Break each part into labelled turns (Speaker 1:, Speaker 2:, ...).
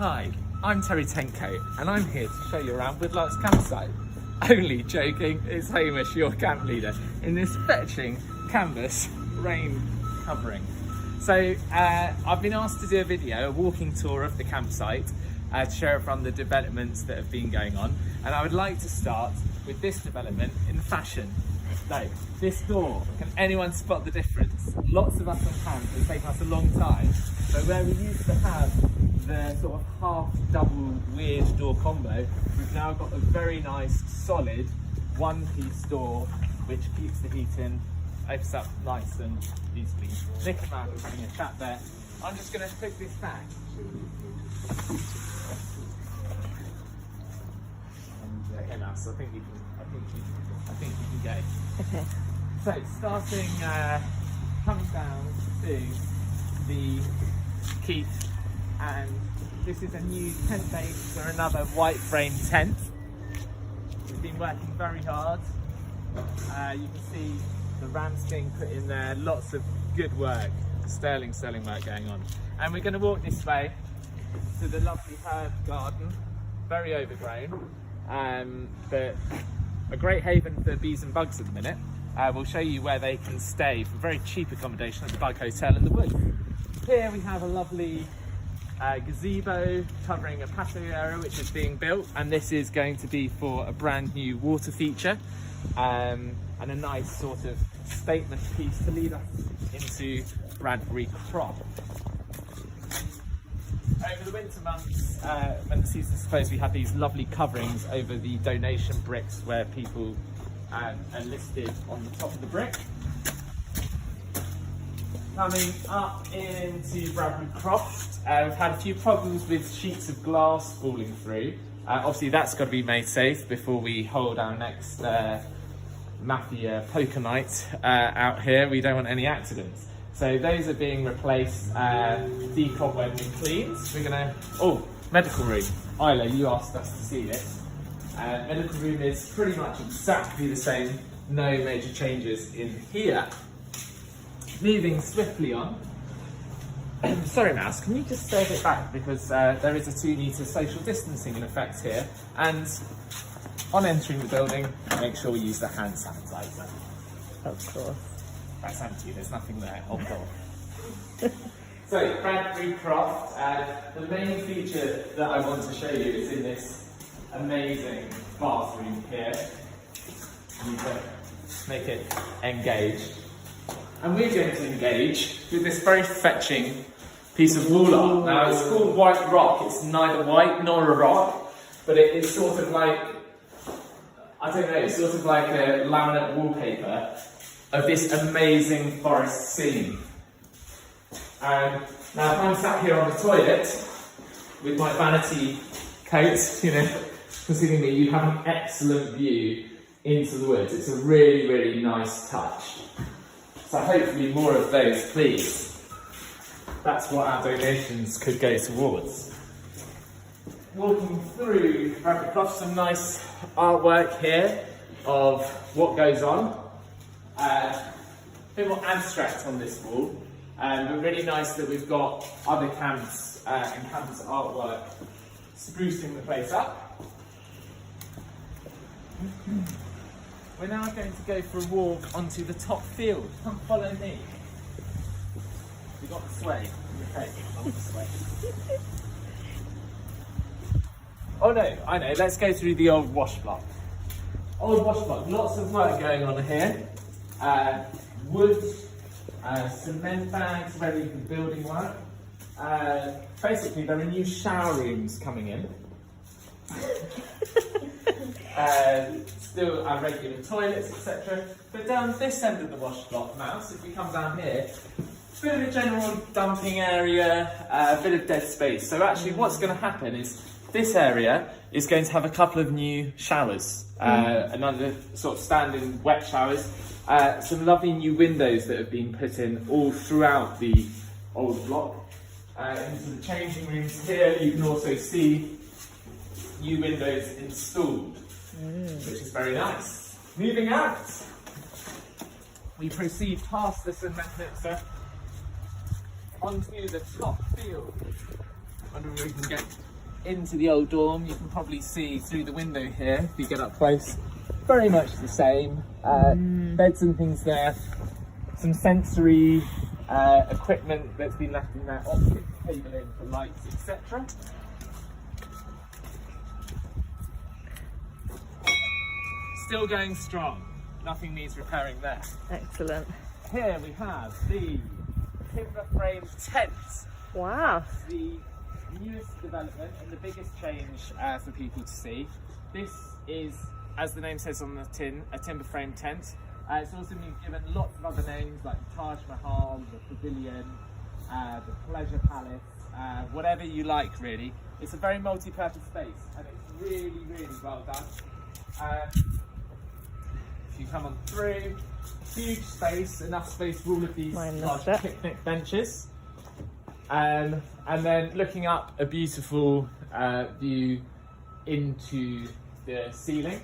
Speaker 1: Hi, I'm Terry Tencoat and I'm here to show you around Woodlark's campsite. Only joking, it's Hamish, your camp leader, in this fetching canvas rain covering. So I've been asked to do a video, a walking tour of the campsite, to share from the developments that have been going on. And I would like to start with this development in fashion. So, this door, can anyone spot the difference? Lots of us on camp, it's taken us a long time, but where we used to have the sort of half double weird door combo, we've now got a very nice solid one-piece door which keeps the heat in, opens up nice and easily. Nick and Matt was having a chat there. I'm just going to hook this back. And okay, Matt, so I think you can go.
Speaker 2: Okay.
Speaker 1: So starting, coming down to the keep, and this is a new tent base for another white frame tent. We've been working very hard. You can see the ramps being put in there, lots of good work, sterling work going on. And we're going to walk this way to the lovely herb garden, very overgrown, but a great haven for bees and bugs at the minute. We'll show you where they can stay for very cheap accommodation at the Bug Hotel in the woods. Here we have a lovely gazebo covering a patio area which is being built, and this is going to be for a brand new water feature and a nice sort of statement piece to lead us into Bradbury Croft. Over the winter months, when the season's closed, we have these lovely coverings over the donation bricks where people are listed on the top of the brick. Coming up into Bradbury Croft, we've had a few problems with sheets of glass falling through. Obviously that's got to be made safe before we hold our next Mafia poker night out here. We don't want any accidents. So those are being replaced, decobwebbed and cleaned. We're gonna, medical room. Isla, you asked us to see this. Medical room is pretty much exactly the same, no major changes in here. Moving swiftly on. Sorry Mouse, can you just stay a bit back, because there is a 2-metre social distancing in effect here, and on entering the building, make sure we use the hand sanitizer.
Speaker 2: Of course.
Speaker 1: That's empty, there's nothing there, hold on. So, Bradbury Croft, the main feature that I want to show you is in this amazing bathroom here. You can make it engaged. And we're going to engage with this very fetching piece of wall art. Now, it's called White Rock. It's neither white nor a rock, but it is sort of like, I don't know, it's sort of like a laminate wallpaper of this amazing forest scene. And now, if I'm sat here on the toilet with my vanity coat, considering that you have an excellent view into the woods. It's a really, really nice touch. So hopefully more of those, please. That's what our donations could go towards. Walking through Bradbury Croft, some nice artwork here of what goes on. A bit more abstract on this wall, but really nice that we've got other camps and campus artwork sprucing the place up. We're now going to go for a walk onto the top field. Come follow me. We got the sway. Okay, got the sway. Oh no, I know. Let's go through the old wash block. Old wash block. Lots of work going on here. Wood, cement bags ready for building work. Basically, there are new shower rooms coming in. Still our regular toilets, etc. But down this end of the wash block now, so if we come down here, a bit of a general dumping area, a bit of dead space. So actually what's going to happen is this area is going to have a couple of new showers, another sort of standing wet showers, some lovely new windows that have been put in all throughout the old block. Into the changing rooms here, you can also see new windows installed, which is very nice. Moving out, we proceed past the cement mixer onto the top field. Wonder if we can get into the old dorm, you can probably see through the window here, if you get up close, very much the same. Beds and things there, some sensory equipment that's been left in there, optic cabling for lights, etc. Still going strong, nothing needs repairing there.
Speaker 2: Excellent.
Speaker 1: Here we have the timber frame tent.
Speaker 2: Wow.
Speaker 1: The newest development and the biggest change for people to see. This is, as the name says on the tin, a timber frame tent. It's also been given lots of other names like Taj Mahal, the Pavilion, the Pleasure Palace, whatever you like really. It's a very multi-purpose space and it's really, really well done. If you come on through, huge space, enough space for all of these large picnic benches. And then looking up, a beautiful view into the ceiling.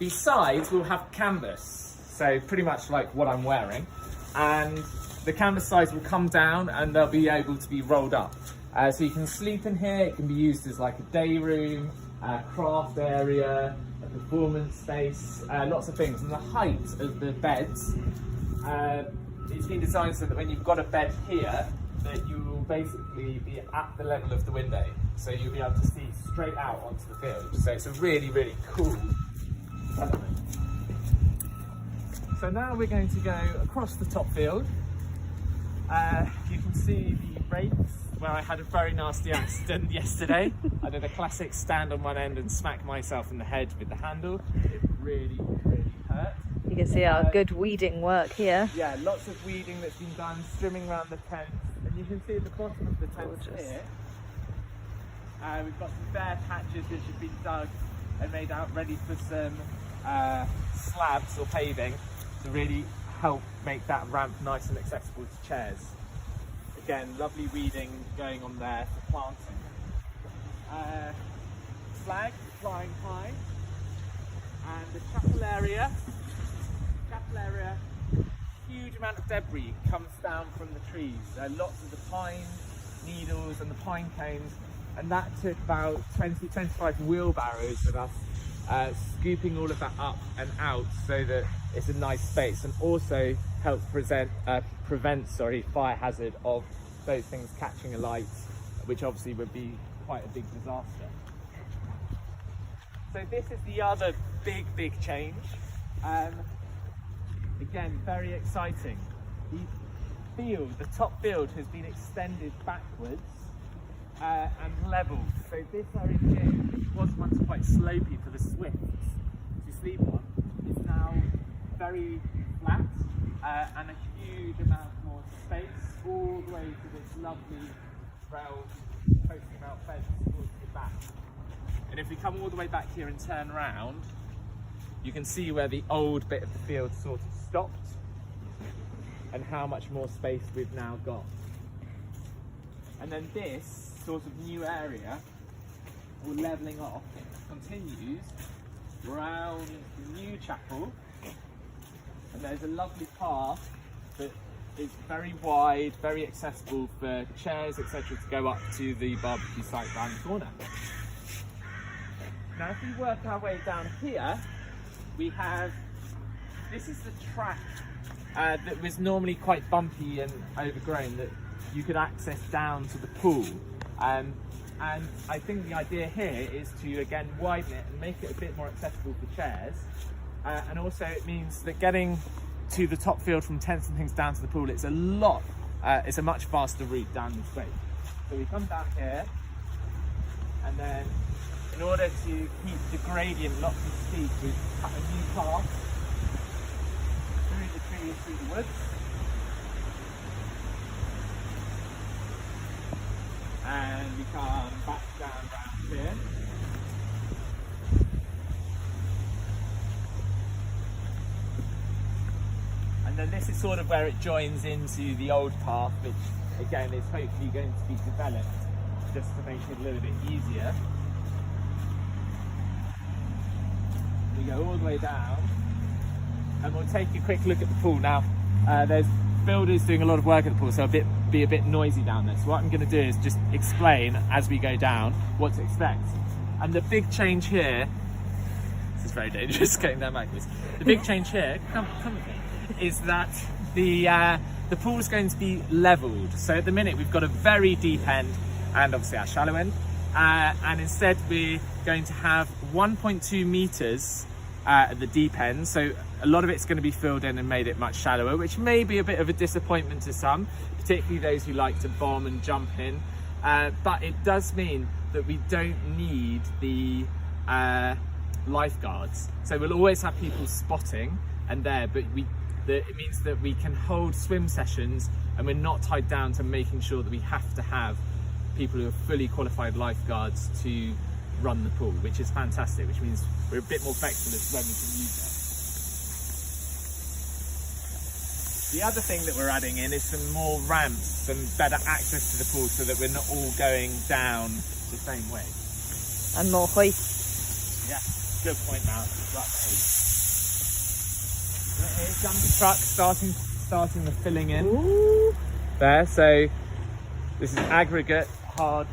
Speaker 1: These sides will have canvas, so pretty much like what I'm wearing. And the canvas sides will come down and they'll be able to be rolled up. So you can sleep in here, it can be used as like a day room, a craft area, a performance space, lots of things. And the height of the beds, it's been designed so that when you've got a bed here, that you will basically be at the level of the window. So you'll be able to see straight out onto the field. So it's a really, really cool development. So now we're going to go across the top field. You can see the brakes, where I had a very nasty accident yesterday. I did a classic stand on one end and smack myself in the head with the handle. It really, really hurt.
Speaker 2: You can see our good weeding work here.
Speaker 1: Yeah, lots of weeding that's been done, trimming around the tent. And you can see at the bottom of the tent here, we've got some bare patches which have been dug and made out ready for some slabs or paving to really help make that ramp nice and accessible to chairs. Again, lovely weeding going on there for planting. Flag flying high, and the chapel area, huge amount of debris comes down from the trees. Lots of the pine needles and the pine cones, and that took about 20-25 wheelbarrows of us scooping all of that up and out so that it's a nice space, and also help prevent fire hazard of those things catching alight, which obviously would be quite a big disaster. So this is the other big change. Again, very exciting. The top field has been extended backwards and levelled. So this area here, which was once quite slopey for the swifts to sleep on, is now very flat and a huge amount more space all the way to this lovely rail coasting out fence towards the back. And if we come all the way back here and turn around, you can see where the old bit of the field sort of stopped and how much more space we've now got. And then this sort of new area, or levelling off, continues round the new chapel, and there's a lovely path that is very wide, very accessible for chairs, etc., to go up to the barbecue site round the corner. Now if we work our way down here, we have, this is the track that was normally quite bumpy and overgrown that you could access down to the pool. And I think the idea here is to again widen it and make it a bit more accessible for chairs. And also it means that getting to the top field from tents and things down to the pool, it's a much faster route down this way. So we come down here, and then in order to keep the gradient not too steep, we've cut a new path through the trees, through the woods. And we come back down round here. And then this is sort of where it joins into the old path, which again is hopefully going to be developed just to make it a little bit easier. We go all the way down, and we'll take a quick look at the pool now. There's builders doing a lot of work at the pool, so a bit be a bit noisy down there. So what I'm going to do is just explain as we go down what to expect. And the big change here, this is very dangerous going down backwards. The big change here, come with me, is that the pool is going to be leveled. So at the minute we've got a very deep end and obviously our shallow end, and instead we're going to have 1.2 meters at the deep end. So a lot of it's going to be filled in and made it much shallower, which may be a bit of a disappointment to some, particularly those who like to bomb and jump in. But it does mean that we don't need the lifeguards. So we'll always have people spotting and there, but it means that we can hold swim sessions and we're not tied down to making sure that we have to have people who are fully qualified lifeguards to run the pool, which is fantastic, which means we're a bit more flexible as when we can use it. The other thing that we're adding in is some more ramps, some better access to the pool so that we're not all going down the same way.
Speaker 2: And more hoists.
Speaker 1: Yeah, good point, Mount. Here's dump truck starting the filling in.
Speaker 2: Ooh.
Speaker 1: There, so this is aggregate hard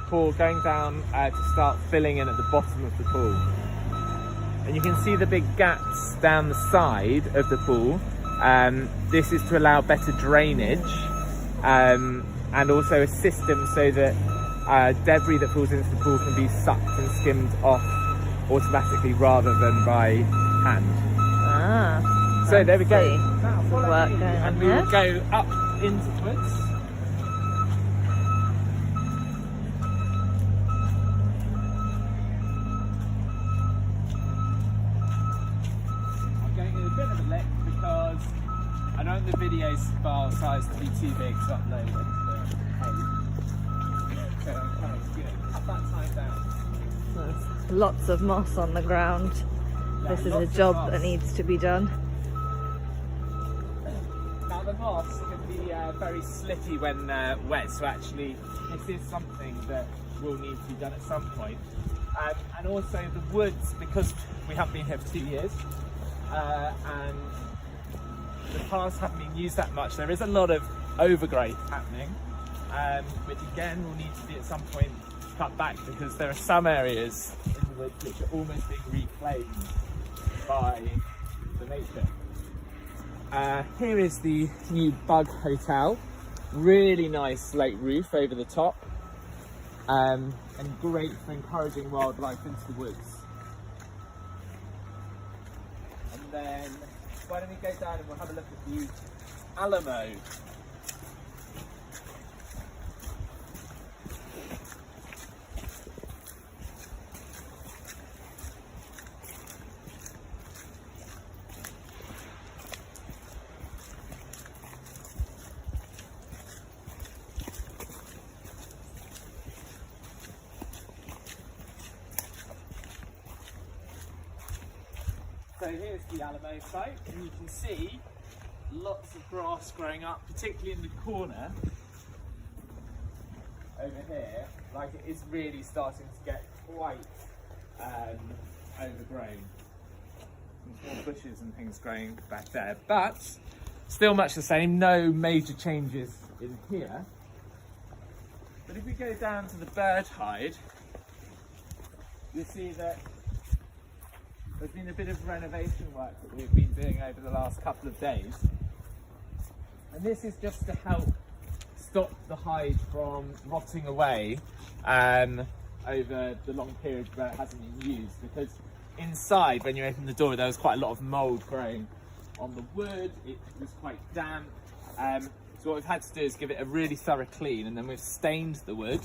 Speaker 1: pour going down to start filling in at the bottom of the pool. And you can see the big gaps down the side of the pool. This is to allow better drainage and also a system so that debris that falls into the pool can be sucked and skimmed off automatically rather than by hand.
Speaker 2: Ah,
Speaker 1: so there we go.
Speaker 2: Good work going on
Speaker 1: And we
Speaker 2: here.
Speaker 1: will go up into the woods. I'm going in a bit of a lick because I don't want the video file size to be too big to upload into the page. So I'm kind of cut that time down.
Speaker 2: There's lots of moss on the ground.
Speaker 1: Yeah,
Speaker 2: This is a
Speaker 1: lots of
Speaker 2: job
Speaker 1: moss.
Speaker 2: that needs to be done.
Speaker 1: Now the moss can be very slippery when wet, so actually this is something that will need to be done at some point. And also the woods, because we haven't been here for 2 years and the paths haven't been used that much, there is a lot of overgrowth happening, which again will need to be at some point cut back because there are some areas in the woods which are almost being reclaimed by the nature. Here is the new Bug Hotel. Really nice slate roof over the top, and great for encouraging wildlife into the woods. And then why don't we go down and we'll have a look at the Alamo. So here's the Alamo site, and you can see lots of grass growing up, particularly in the corner over here. Like, it is really starting to get quite overgrown. Some small bushes and things growing back there, but still much the same, no major changes in here. But if we go down to the bird hide, you'll see that there's been a bit of renovation work that we've been doing over the last couple of days. And this is just to help stop the hide from rotting away over the long period where it hasn't been used. Because inside, when you open the door, there was quite a lot of mould growing on the wood. It was quite damp. So what we've had to do is give it a really thorough clean, and then we've stained the wood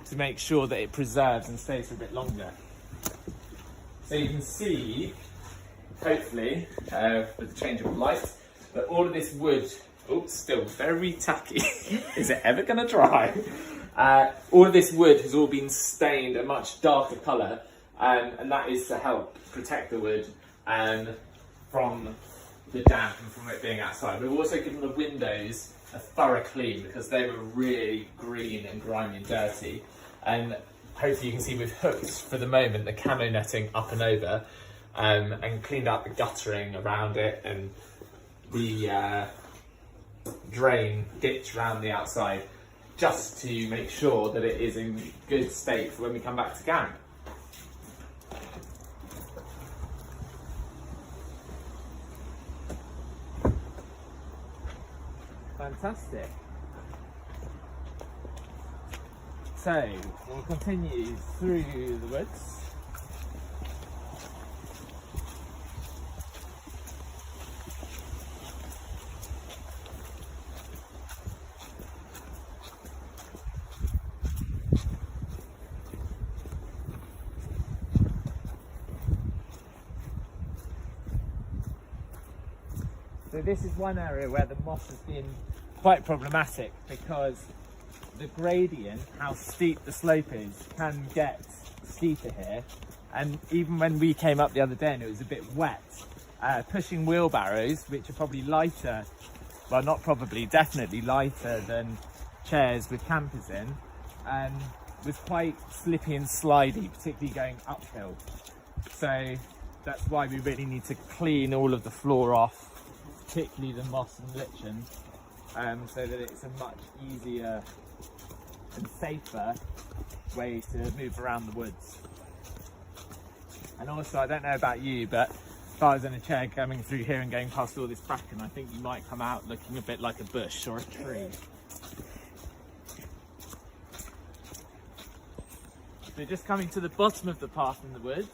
Speaker 1: to make sure that it preserves and stays for a bit longer. So you can see, hopefully, with the change of light, that all of this wood, oops, still very tacky. Is it ever going to dry? All of this wood has all been stained a much darker colour, and that is to help protect the wood from the damp and from it being outside. We've also given the windows a thorough clean because they were really green and grimy and dirty. And hopefully you can see we've hooked, for the moment, the camo netting up and over, and cleaned out the guttering around it, and the drain ditch around the outside, just to make sure that it is in good state for when we come back to camp. Fantastic. So we'll continue through the woods. So this is one area where the moss has been quite problematic because the gradient, how steep the slope is, can get steeper here. And even when we came up the other day and it was a bit wet, pushing wheelbarrows, which are probably lighter, well not probably, definitely lighter than chairs with campers in, was quite slippy and slidey, particularly going uphill. So that's why we really need to clean all of the floor off, particularly the moss and lichen, so that it's a much easier and safer way to move around the woods. And also, I don't know about you, but if I was in a chair coming through here and going past all this bracken, I think you might come out looking a bit like a bush or a tree. So just coming to the bottom of the path in the woods.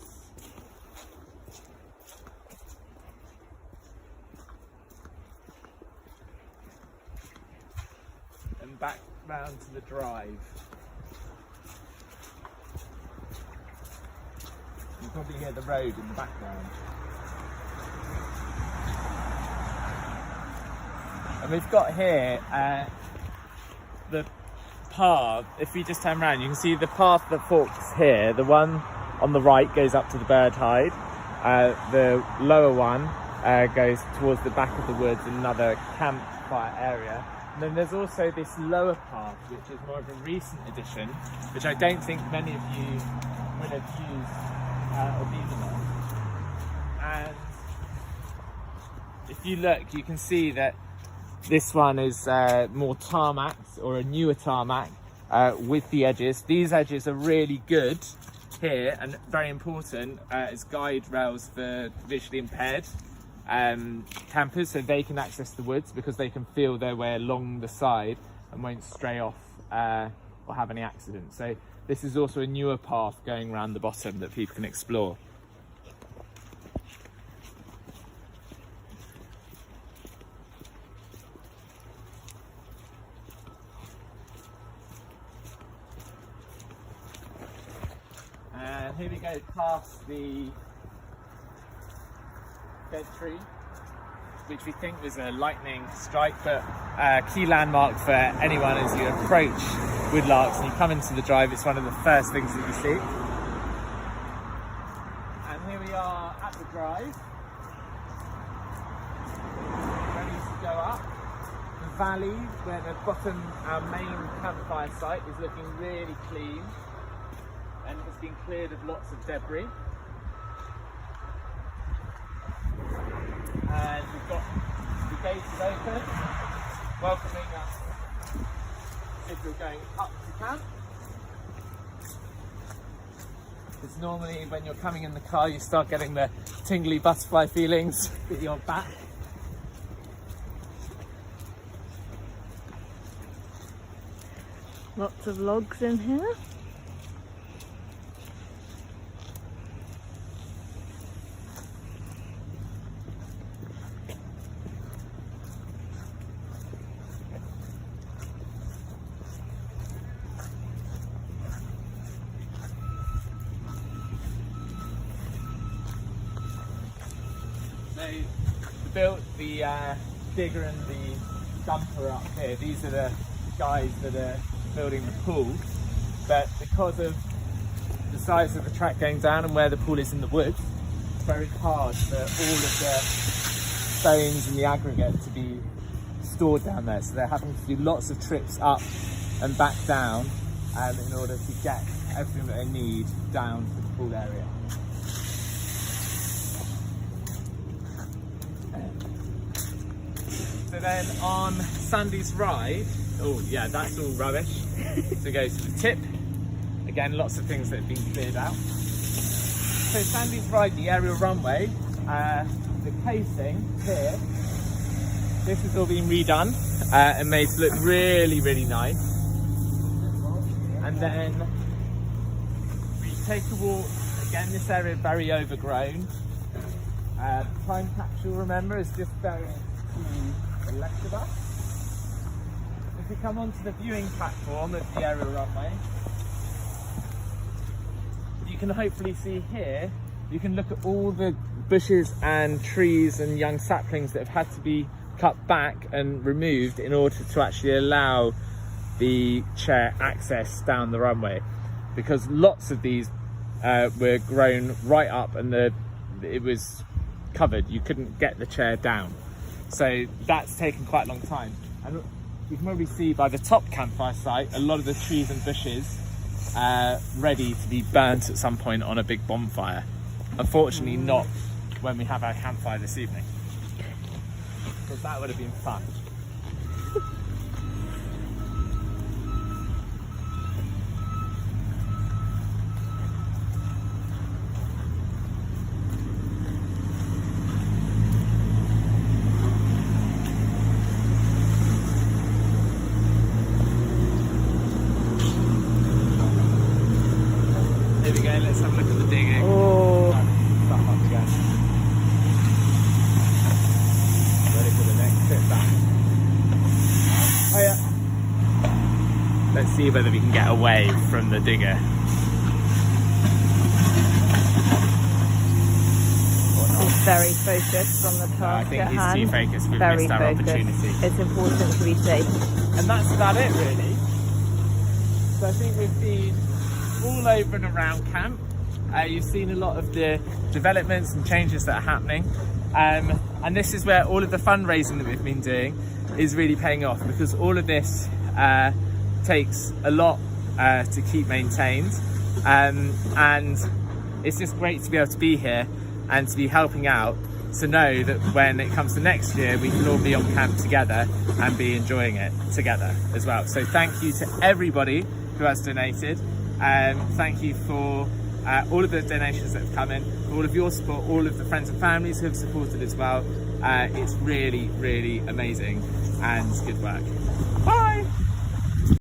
Speaker 1: And back round to the drive. You can probably hear the road in the background. And we've got here the path. If we just turn around, you can see the path that forks here. The one on the right goes up to the bird hide. The lower one goes towards the back of the woods, another campfire area. And then there's also this lower path, which is more of a recent addition, which I don't think many of you would have used or been on. And if you look, you can see that this one is more tarmac, or a newer tarmac, with the edges. These edges are really good here and very important as guide rails for visually impaired campers, so they can access the woods because they can feel their way along the side and won't stray off or have any accidents. So this is also a newer path going around the bottom that people can explore. And here we go past the dead tree, which we think was a lightning strike, but a key landmark for anyone as you approach Woodlarks and you come into the drive. It's one of the first things that you see. And here we are at the drive, ready to go up. The valley, where the bottom, our main campfire site, is looking really clean and has been cleared of lots of debris. And we've got the gates open, welcoming us if you're going up to camp. Because normally when you're coming in the car you start getting the tingly butterfly feelings with your back.
Speaker 2: Lots of logs in here.
Speaker 1: So we built the digger and the dumper up here. These are the guys that are building the pool, but because of the size of the track going down and where the pool is in the woods, it's very hard for all of the stones and the aggregate to be stored down there. So they're having to do lots of trips up and back down in order to get everything that they need down to the pool area. So then on Sandy's ride, oh yeah, that's all rubbish. So go to the tip. Again, lots of things that have been cleared out. So Sandy's ride, the aerial runway, the casing here, this has all been redone and made to look really, really nice. And then we take a walk, again this area very overgrown. Time capsule, remember, is just going to the left of us. If we come onto the viewing platform of the aerial runway, you can hopefully see here, you can look at all the bushes and trees and young saplings that have had to be cut back and removed in order to actually allow the chair access down the runway, because lots of these were grown right up and it was covered. You couldn't get the chair down, so that's taken quite a long time. And you can probably see by the top campfire site a lot of the trees and bushes ready to be burnt at some point on a big bonfire. Unfortunately not when we have our campfire this evening, because that would have been fun. Here we go, let's have a look at the digging.
Speaker 2: Oh,
Speaker 1: Stuff up again. Ready for the next trip back. Oh yeah. Let's see whether we can get away from the digger.
Speaker 2: he's very focused on the task
Speaker 1: I think
Speaker 2: at
Speaker 1: he's
Speaker 2: hand.
Speaker 1: too focused. We've
Speaker 2: Very
Speaker 1: missed our
Speaker 2: focused.
Speaker 1: opportunity.
Speaker 2: It's important to be safe.
Speaker 1: And that's about it really. So I think we've been all over and around camp. You've seen a lot of the developments and changes that are happening. And this is where all of the fundraising that we've been doing is really paying off, because all of this takes a lot to keep maintained. And it's just great to be able to be here and to be helping out, to know that when it comes to next year, we can all be on camp together and be enjoying it together as well. So thank you to everybody who has donated. Thank you for all of the donations that have come in, all of your support, all of the friends and families who have supported as well. It's really, really amazing and good work. Bye!